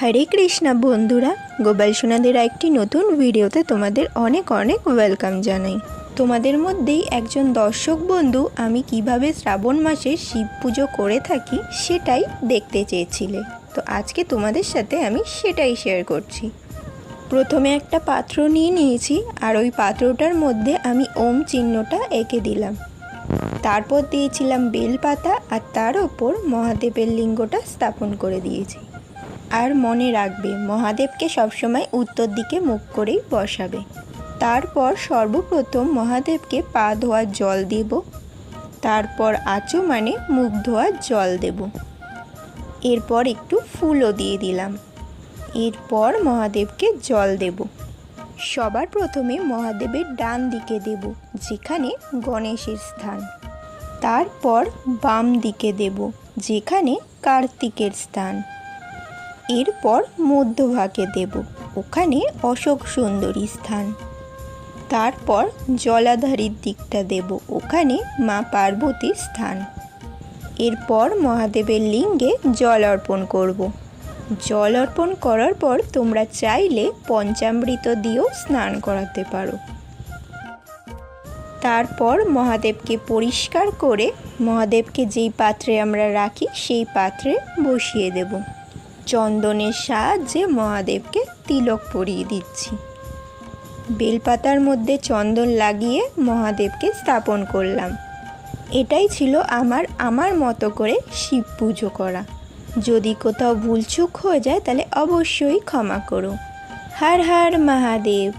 হরে কৃষ্ণা বন্ধুরা, গোপাল সোনাদের একটি নতুন ভিডিওতে তোমাদের অনেক অনেক ওয়েলকাম জানাই। তোমাদের মধ্যেই একজন দর্শক বন্ধু আমি কিভাবে শ্রাবণ মাসে শিব পুজো করে থাকি সেটাই দেখতে চেয়েছিলে, তো আজকে তোমাদের সাথে আমি সেটাই শেয়ার করছি। প্রথমে একটা পাত্র নিয়ে নিয়েছি আর ওই পাত্রটার মধ্যে আমি ওম চিহ্নটা এঁকে দিলাম। তারপর দিয়েছিলাম বেলপাতা আর তার ওপর মহাদেবের লিঙ্গটা স্থাপন করে দিয়েছি। আর মনে রাখবে, মহাদেবকে সবসময় উত্তর দিকে মুখ করেই বসাবে। তারপর সর্বপ্রথম মহাদেবকে পা ধোয়ার জল দেব, তারপর আচমনে মুখ ধোয়ার জল দেব, এরপর একটু ফুলও দিয়ে দিলাম। এরপর মহাদেবকে জল দেব। সবার প্রথমে মহাদেবের ডান দিকে দেব, যেখানে গণেশের স্থান। তারপর বাম দিকে দেব, যেখানে কার্তিকের স্থান। এরপর মধ্যভাগে দেব, ওখানে অশোক সুন্দরী স্থান। তারপর জলাধারীর দিকটা দেব, ওখানে মা পার্বতীর স্থান। এরপর মহাদেবের লিঙ্গে জল অর্পণ করব। জল অর্পণ করার পর তোমরা চাইলে পঞ্চামৃত দিয়েও স্নান করাতে পারো। তারপর মহাদেবকে পরিষ্কার করে মহাদেবকে যেই পাত্রে আমরা রাখি সেই পাত্রে বসিয়ে দেব। চন্দনের সাহায্যে মহাদেবকে তিলক পরিয়ে দিচ্ছি। বেলপাতার মধ্যে চন্দন লাগিয়ে মহাদেবকে স্থাপন করলাম। এটাই ছিল আমার মতো করে শিব পুজো করা। যদি কোথাও ভুলচুক হয়ে যায় তাহলে অবশ্যই ক্ষমা করো। হর হর মহাদেব।